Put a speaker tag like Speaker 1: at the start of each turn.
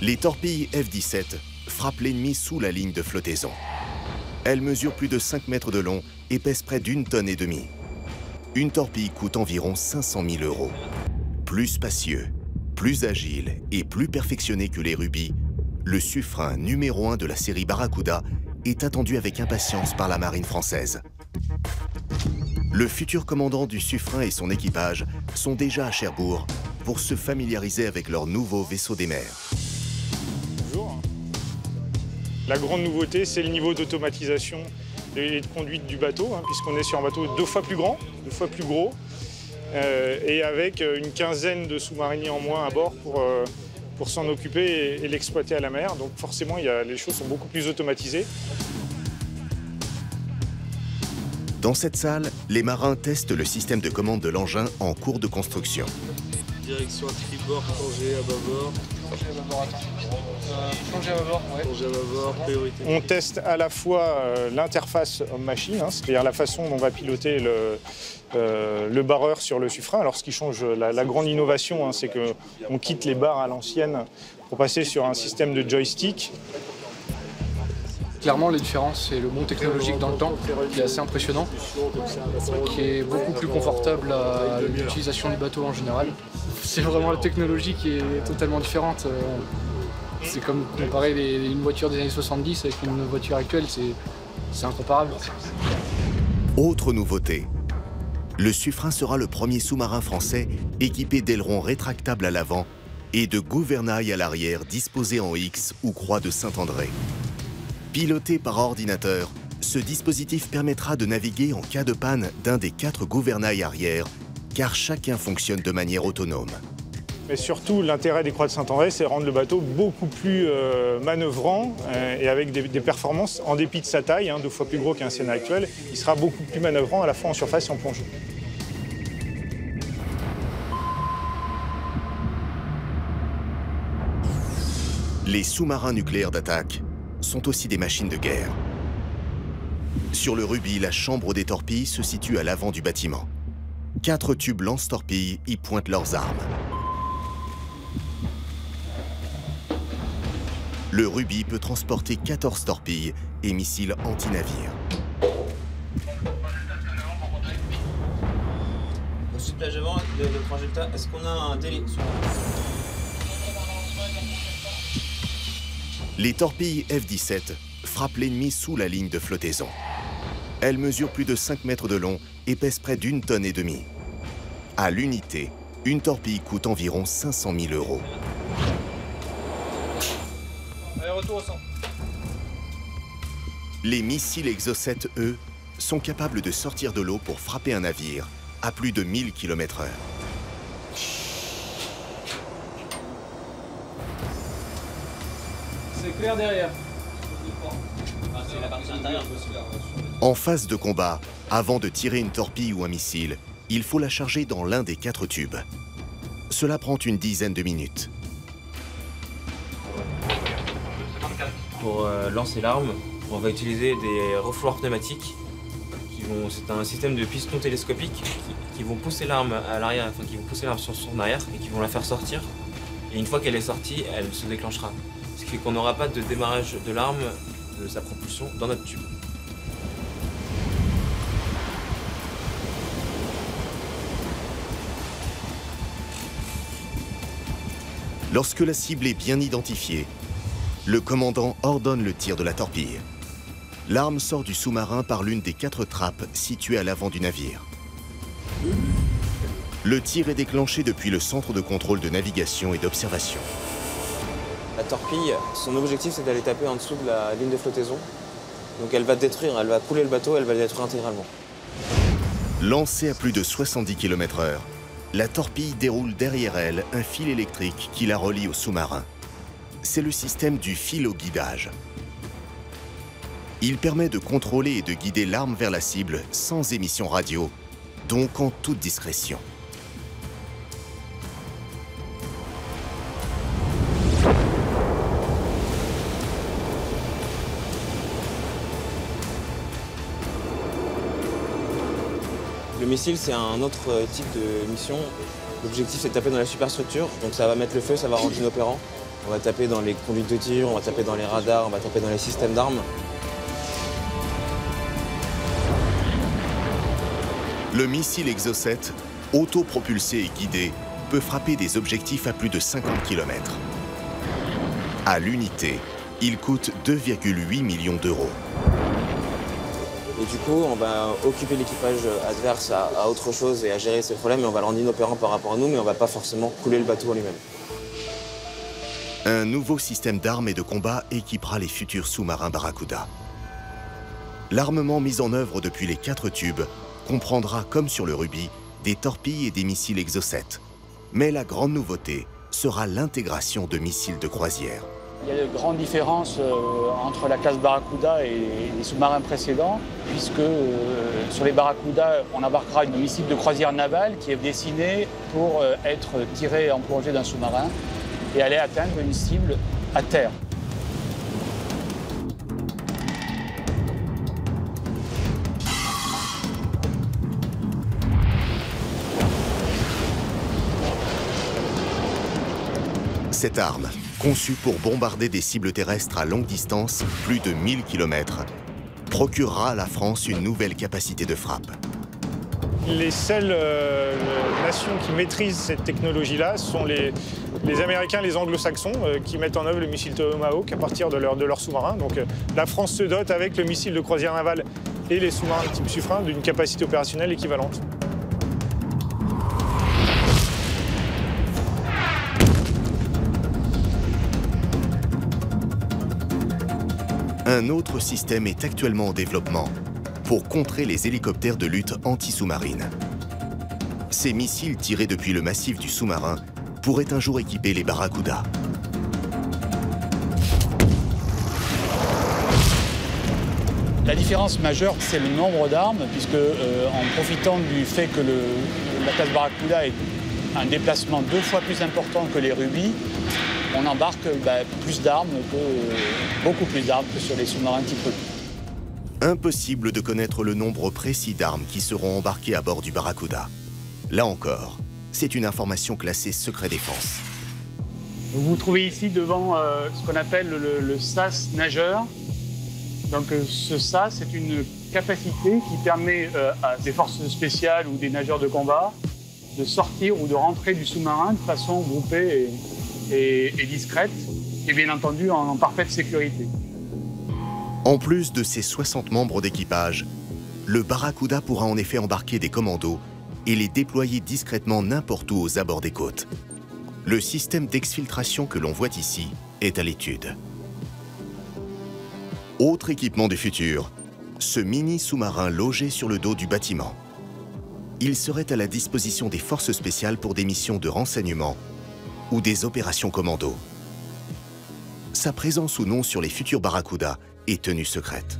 Speaker 1: Les torpilles F-17 frappent l'ennemi sous la ligne de flottaison. Elles mesurent plus de 5 mètres de long et pèsent près d'1,5 tonne. Une torpille coûte environ 500 000 €. Plus spacieux, plus agile et plus perfectionné que les Ruby, le Suffren numéro 1 de la série Barracuda est attendu avec impatience par la marine française. Le futur commandant du Suffren et son équipage sont déjà à Cherbourg pour se familiariser avec leur nouveau vaisseau des mers.
Speaker 2: Bonjour. La grande nouveauté, c'est le niveau d'automatisation et de conduite du bateau, puisqu'on est sur un bateau 2 fois plus grand, 2 fois plus gros, et avec une quinzaine de sous-mariniers en moins à bord pour s'en occuper et l'exploiter à la mer. Donc forcément, les choses sont beaucoup plus automatisées.
Speaker 1: Dans cette salle, les marins testent le système de commande de l'engin en cours de construction.
Speaker 3: Direction à tribord, changer à bâbord.
Speaker 4: Changer à bâbord, attends. Changer à bâbord, ouais.
Speaker 3: Changer à bâbord, priorité.
Speaker 2: On teste à la fois l'interface homme-machine, c'est-à-dire la façon dont on va piloter le barreur sur le Suffren. Alors ce qui change, la grande innovation, c'est qu'on quitte les barres à l'ancienne pour passer sur un système de joystick.
Speaker 4: Clairement, les différences, c'est le bond technologique dans le temps, qui est assez impressionnant, qui est beaucoup plus confortable à l'utilisation du bateau en général. C'est vraiment la technologie qui est totalement différente. C'est comme comparer une voiture des années 70 avec une voiture actuelle, c'est incomparable.
Speaker 1: Autre nouveauté, le Suffren sera le premier sous-marin français équipé d'ailerons rétractables à l'avant et de gouvernail à l'arrière disposés en X ou croix de Saint-André. Piloté par ordinateur, ce dispositif permettra de naviguer en cas de panne d'un des 4 gouvernails arrière, car chacun fonctionne de manière autonome.
Speaker 2: Mais surtout, l'intérêt des croix de Saint-André, c'est de rendre le bateau beaucoup plus manœuvrant et avec des performances, en dépit de sa taille, 2 fois plus gros qu'un Sienna actuel, il sera beaucoup plus manœuvrant à la fois en surface et en plongée.
Speaker 1: Les sous-marins nucléaires d'attaque sont aussi des machines de guerre. Sur le Ruby, la chambre des torpilles se situe à l'avant du bâtiment. 4 tubes lance-torpilles y pointent leurs armes. Le Ruby peut transporter 14 torpilles et missiles anti-navires.
Speaker 3: Ensuite, plage avant, le projecteur, est-ce qu'on a un délai sur
Speaker 1: Les torpilles F-17 frappent l'ennemi sous la ligne de flottaison. Elles mesurent plus de 5 mètres de long et pèsent près d'1,5 tonne. À l'unité, une torpille coûte environ 500 000 €.
Speaker 4: Allez, retour au centre.
Speaker 1: Les missiles Exocet, eux, sont capables de sortir de l'eau pour frapper un navire à plus de 1000 km/h.
Speaker 4: C'est clair derrière.
Speaker 1: En phase de combat, avant de tirer une torpille ou un missile, il faut la charger dans l'un des 4 tubes. Cela prend une dizaine de minutes.
Speaker 3: Pour lancer l'arme, on va utiliser des refouloirs pneumatiques. C'est un système de pistons télescopiques qui vont pousser l'arme à l'arrière, enfin qui vont pousser l'arme sur son arrière et qui vont la faire sortir. Et une fois qu'elle est sortie, elle se déclenchera. Ce qui fait qu'on n'aura pas de démarrage de l'arme, de sa propulsion, dans notre tube.
Speaker 1: Lorsque la cible est bien identifiée, le commandant ordonne le tir de la torpille. L'arme sort du sous-marin par l'une des 4 trappes situées à l'avant du navire. Le tir est déclenché depuis le centre de contrôle de navigation et d'observation.
Speaker 3: La torpille, son objectif c'est d'aller taper en dessous de la ligne de flottaison. Donc elle va détruire, elle va couler le bateau, elle va le détruire intégralement.
Speaker 1: Lancée à plus de 70 km/h, la torpille déroule derrière elle un fil électrique qui la relie au sous-marin. C'est le système du fil au guidage. Il permet de contrôler et de guider l'arme vers la cible sans émission radio, donc en toute discrétion.
Speaker 3: Le missile, c'est un autre type de mission. L'objectif, c'est de taper dans la superstructure, donc ça va mettre le feu, ça va rendre inopérant. On va taper dans les conduites de tir, on va taper dans les radars, on va taper dans les systèmes d'armes.
Speaker 1: Le missile Exocet, autopropulsé et guidé, peut frapper des objectifs à plus de 50 km. À l'unité, il coûte 2,8 millions d'euros.
Speaker 3: Et du coup, on va occuper l'équipage adverse à autre chose et à gérer ces problèmes, et on va le rendre inopérant par rapport à nous, mais on va pas forcément couler le bateau en lui-même.
Speaker 1: Un nouveau système d'armes et de combat équipera les futurs sous-marins Barracuda. L'armement mis en œuvre depuis les 4 tubes comprendra, comme sur le Ruby, des torpilles et des missiles Exocet. Mais la grande nouveauté sera l'intégration de missiles de croisière.
Speaker 5: Il y a de grandes différences entre la classe Barracuda et les sous-marins précédents, puisque sur les Barracuda, on embarquera une missile de croisière navale qui est destinée pour être tirée en plongée d'un sous-marin et aller atteindre une cible à terre.
Speaker 1: Cette arme, conçue pour bombarder des cibles terrestres à longue distance, plus de 1000 km, procurera à la France une nouvelle capacité de frappe.
Speaker 2: Les seules nations qui maîtrisent cette technologie-là sont les Américains, les Anglo-Saxons, qui mettent en œuvre le missile Tomahawk à partir de leur sous-marin. Donc la France se dote avec le missile de croisière navale et les sous-marins type Suffren d'une capacité opérationnelle équivalente.
Speaker 1: Un autre système est actuellement en développement pour contrer les hélicoptères de lutte anti-sous-marine. Ces missiles tirés depuis le massif du sous-marin pourraient un jour équiper les Barracuda.
Speaker 5: La différence majeure, c'est le nombre d'armes, puisque en profitant du fait que la classe Barracuda ait un déplacement 2 fois plus important que les Ruby, on embarque beaucoup plus d'armes que sur les sous-marins type Ruby.
Speaker 1: Impossible de connaître le nombre précis d'armes qui seront embarquées à bord du Barracuda. Là encore, c'est une information classée secret défense.
Speaker 5: Vous vous trouvez ici devant ce qu'on appelle le SAS nageur. Donc ce SAS, c'est une capacité qui permet à des forces spéciales ou des nageurs de combat de sortir ou de rentrer du sous-marin de façon groupée et discrète, et bien entendu en parfaite sécurité.
Speaker 1: En plus de ses 60 membres d'équipage, le Barracuda pourra en effet embarquer des commandos et les déployer discrètement n'importe où aux abords des côtes. Le système d'exfiltration que l'on voit ici est à l'étude. Autre équipement du futur, ce mini sous-marin logé sur le dos du bâtiment. Il serait à la disposition des forces spéciales pour des missions de renseignement ou des opérations commando. Sa présence ou non sur les futurs Barracuda est tenue secrète.